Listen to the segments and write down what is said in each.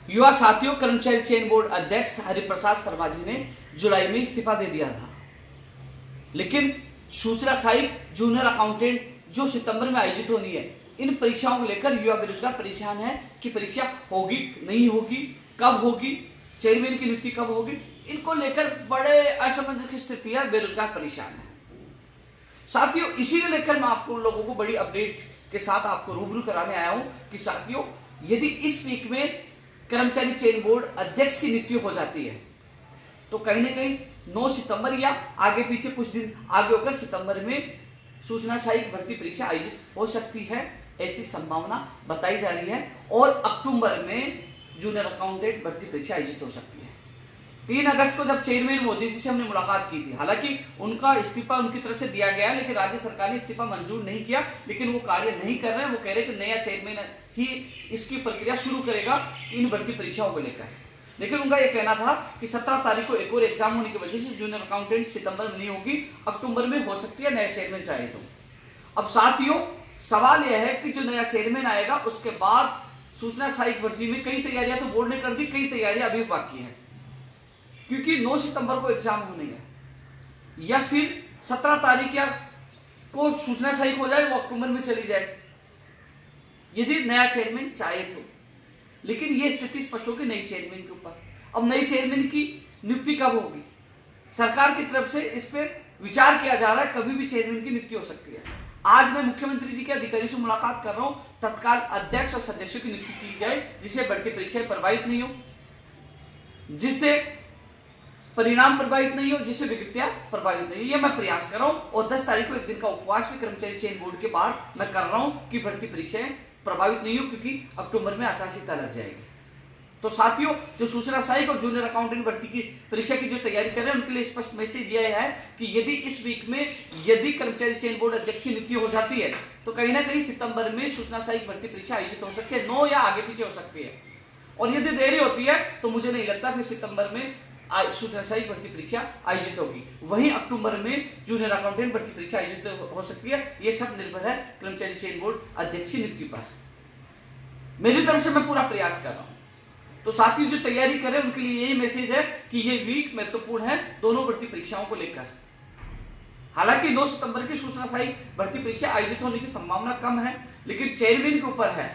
युवा साथियों, कर्मचारी चयन बोर्ड अध्यक्ष हरिप्रसाद शर्मा जी ने जुलाई में इस्तीफा दे दिया था, लेकिन सूचना सहायक, जूनियर अकाउंटेंट जो सितंबर में आयोजित होनी है, इन परीक्षाओं को लेकर युवा बेरोजगार परेशान है कि परीक्षा होगी नहीं होगी, कब होगी, चेयरमैन की नियुक्ति कब होगी। इनको लेकर बड़े असमंजस की स्थिति है, बेरोजगार परेशान है। साथियों, इसी को लेकर मैं आपको लोगों को बड़ी अपडेट के साथ आपको रूबरू कराने आया हूं कि साथियों, यदि इस वीक में कर्मचारी चयन बोर्ड अध्यक्ष की नियुक्ति हो जाती है तो कहीं ना कहीं 9 सितंबर या आगे पीछे कुछ दिन आगे होकर सितंबर में सूचना सहायक भर्ती परीक्षा आयोजित हो सकती है, ऐसी संभावना बताई जा रही है। और अक्टूबर में जूनियर अकाउंटेंट भर्ती परीक्षा आयोजित हो सकती है। 3 अगस्त को जब चेयरमैन मोदी जी से हमने मुलाकात की थी, हालांकि उनका इस्तीफा उनकी तरफ से दिया गया, लेकिन राज्य सरकार ने इस्तीफा मंजूर नहीं किया, लेकिन वो कार्य नहीं कर रहे हैं। वो कह रहे हैं कि नया चेयरमैन ही इसकी प्रक्रिया शुरू करेगा इन भर्ती परीक्षाओं को लेकर। लेकिन उनका यह कहना था कि 17 तारीख को एक और एग्जाम होने की वजह से जूनियर अकाउंटेंट सितंबर में नहीं होगी, अक्टूबर में हो सकती है, नया चेयरमैन चाहे तो। अब साथियों, सवाल यह है कि जो नया चेयरमैन आएगा उसके बाद सूचना सहायक भर्ती में कई तैयारियां तो बोर्ड ने कर दी, कई तैयारियां अभी बाकी हैं, क्योंकि 9 सितंबर को एग्जाम होने है, या फिर 17 तारीख या को सूचना सहायक हो जाए, वो अक्टूबर में चली जाए यदि नया चेयरमैन चाहे तो। लेकिन यह स्थिति स्पष्ट होगी नई चेयरमैन के ऊपर। अब नई चेयरमैन की नियुक्ति कब होगी, सरकार की तरफ से इस पर विचार किया जा रहा है, कभी भी चेयरमैन की नियुक्ति हो सकती है। आज मैं मुख्यमंत्री जी के अधिकारियों से मुलाकात कर रहा हूं, तत्काल अध्यक्ष और सदस्यों की नियुक्ति की जाए, जिससे भर्ती परीक्षाएं प्रभावित नहीं हो, जिससे परिणाम प्रभावित नहीं हो, जिससे विज्ञप्तियां प्रभावित नहीं हो। यह मैं प्रयास कर रहा हूं। और 10 तारीख को एक दिन का उपवास भी कर्मचारी चयन बोर्ड के बाहर मैं कर रहा हूं कि भर्ती परीक्षाएं प्रभावित नहीं हो, क्योंकि अक्टूबर में आचार संहिता लग जाएगी। तो साथियों, जो सूचना सहायक और जूनियर अकाउंटेंट भर्ती की परीक्षा की जो तैयारी कर रहे हैं, उनके लिए स्पष्ट मैसेज यह है कि यदि इस वीक में यदि कर्मचारी चयन बोर्ड अध्यक्ष की नियुक्ति हो जाती है तो कहीं ना कहीं सितंबर में सूचना सहायक भर्ती परीक्षा आयोजित हो सकती है, 9 या आगे पीछे हो सकती है। और यदि देरी होती है तो मुझे नहीं लगता कि सितंबर में सूचना सहायक भर्ती परीक्षा आयोजित होगी। वहीं अक्टूबर में जूनियर अकाउंटेंट भर्ती परीक्षा आयोजित हो सकती है। यह सब निर्भर है कर्मचारी चयन बोर्ड अध्यक्ष की नियुक्ति पर। मेरी तरफ से मैं पूरा प्रयास कर रहा हूं। तो साथियों, जो तैयारी करें उनके लिए यही मैसेज है कि यह वीक महत्वपूर्ण है दोनों भर्ती परीक्षाओं को लेकर। हालांकि 9 सितंबर की सूचना सहायक भर्ती परीक्षा आयोजित होने की संभावना कम है, लेकिन चेयरमैन के ऊपर है,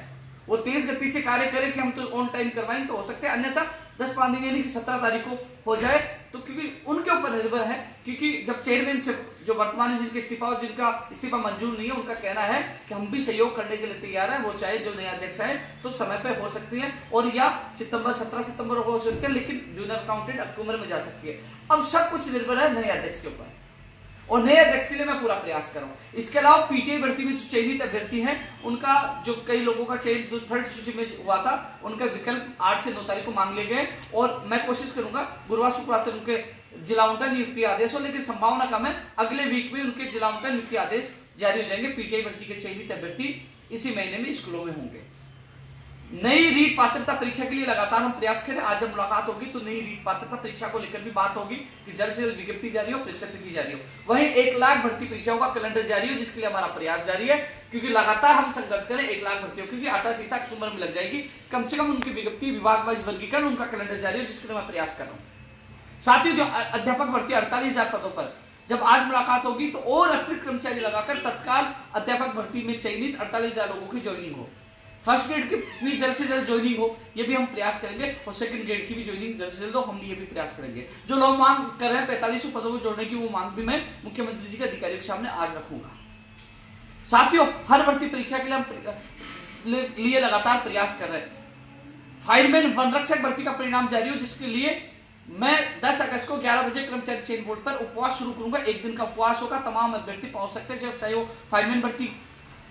वो तेज गति से कार्य करे कि हम तो ऑन टाइम करवाएं तो हो सकते हैं, अन्यथा 10-15 दिन यानी कि 17 तारीख को हो जाए तो, क्योंकि उनके ऊपर निर्भर है। क्योंकि जब चेयरमैन से जो वर्तमान में जिनके जिनका इस्तीफा मंजूर नहीं है, उनका कहना है कि हम भी सहयोग करने के लिए तैयार हैं, वो चाहे जो नया अध्यक्ष है तो समय पे हो सकती है, और या 17 सितंबर हो सकती है, लेकिन जूनियर अकाउंटेंट अक्टूबर में जा सकती है। अब सब कुछ निर्भर है नए अध्यक्ष के ऊपर, और नए अध्यक्ष के लिए मैं पूरा प्रयास कर रहा हूं। इसके अलावा पीटीआई भर्ती में जो चयनित अभ्यर्थी हैं, उनका जो कई लोगों का चयन जो 3rd सूची में हुआ था, उनका विकल्प 8 से 9 तारीख को मांग लिए गए, और मैं कोशिश करूंगा गुरुवार शुक्रवार तक उनके जिला उनका नियुक्ति आदेश हो, लेकिन संभावना कम है अगले वीक में उनके जिला उनका नियुक्ति आदेश जारी हो जाएंगे। पीटीआई भर्ती के चयनित अभ्यर्थी इसी महीने में स्कूलों में होंगे। नई रीट पात्रता परीक्षा के लिए लगातार हम प्रयास करें। आज जब मुलाकात होगी तो नई रीट पात्रता परीक्षा को लेकर भी बात होगी कि जल्द से जल्द विज्ञप्ति जारी हो, परीक्षा तिथि जारी हो। वहीं 1 लाख भर्ती परीक्षाओं का कैलेंडर जारी हो, जिसके लिए हमारा प्रयास जारी है, क्योंकि लगातार हम संघर्ष करें 1 लाख भर्तियों, क्योंकि आचार संहिता अक्टूबर में लग जाएगी। कम से कम उनकी विज्ञप्ति, विभाग वाइज वर्गीकरण, उनका कैलेंडर जारी हो, जिसके लिए मैं प्रयास कर रहा हूँ। साथियों, जो अध्यापक भर्ती 48,000 पदों पर जब आज मुलाकात होगी तो और अतिरिक्त कर्मचारी लगाकर तत्काल अध्यापक भर्ती में चयनित 48,000 लोगों की ज्वाइनिंग हो। फर्स्ट ग्रेड की भी जल्द से जल्द ज्वाइनिंग हो, ये भी हम प्रयास करेंगे, और सेकंड ग्रेड की भी ज्वाइनिंग जल्द से जल्द हो, हम ये भी प्रयास करेंगे। जो लोग मांग कर रहे हैं 4500 पदों को जोड़ने की, वो मांग भी मैं मुख्यमंत्री जी के अधिकारियों के सामने आज रखूंगा। साथियों, हर भर्ती परीक्षा के लिए हम लिए लगातार प्रयास कर रहे हैं। फायरमैन वन रक्षक भर्ती का परिणाम जारी हो, जिसके लिए मैं 10 अगस्त को 11 बजे कर्मचारी चयन बोर्ड पर उपवास शुरू करूंगा। एक दिन का उपवास होगा, तमाम अभ्यर्थी पहुंच सकते हैं, चाहे वो फायरमैन भर्ती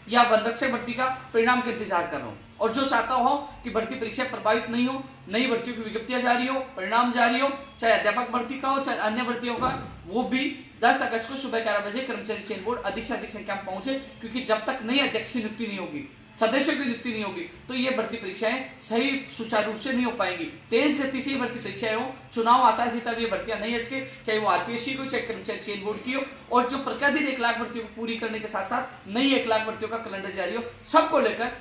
या वन रक्षक भर्ती का परिणाम का इंतजार कर रहा हूं। और जो चाहता हो कि भर्ती परीक्षा प्रभावित नहीं हो, नई भर्तियों की विज्ञप्तियां जारी हो, परिणाम जारी हो, चाहे अध्यापक भर्ती का हो चाहे अन्य भर्तियों का, वो भी 10 अगस्त को सुबह 11 बजे कर्मचारी चयन बोर्ड अधिक से अधिक संख्या में पहुंचे, क्योंकि जब तक नई अध्यक्ष की नियुक्ति नहीं होगी, सदस्यों की नियुक्ति नहीं होगी, तो ये भर्ती परीक्षाएं सही सुचारू रूप से नहीं हो पाएंगी। तेज गति से भर्ती परीक्षाएं हो, चुनाव आचार संहिता में भर्तियां नहीं अटके, चाहे वो आरपीएससी को, चाहे कर्मचारी चयन बोर्ड की हो, और जो प्रतिदिन 1 लाख भर्तियों को पूरी करने के साथ साथ नई 1 लाख भर्तियों का कैलेंडर जारी हो, सबको लेकर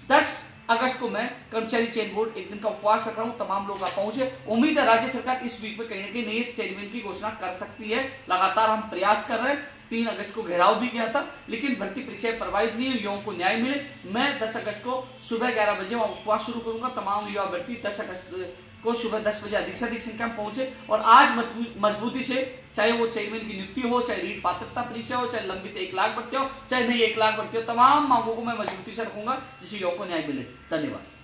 10 अगस्त को मैं कर्मचारी चयन बोर्ड एक दिन का उपवास रख रहा हूं, तमाम लोग आप पहुंचे। उम्मीद है राज्य सरकार इस वीक में कहीं ना कहीं नए चेयरमैन की घोषणा कर सकती है। लगातार हम प्रयास कर रहे हैं। 3 अगस्त को घेराव भी किया था, लेकिन भर्ती परीक्षाएं प्रभावित नहीं हुई, युवाओं को न्याय मिले। मैं 10 अगस्त को सुबह 11 बजे उपवास शुरू करूंगा। तमाम युवा भर्ती 10 अगस्त को सुबह 10 बजे अधिक से अधिक संख्या में पहुंचे और आज मजबूती से, चाहे वो चेयरमैन की नियुक्ति हो, चाहे रीट पात्रता परीक्षा हो, चाहे लंबित 1 लाख भर्ती हो, चाहे नहीं 1 लाख भर्ती हो, तमाम मांगों को मैं मजबूती से रखूंगा जिससे युवाओं को न्याय मिले। धन्यवाद।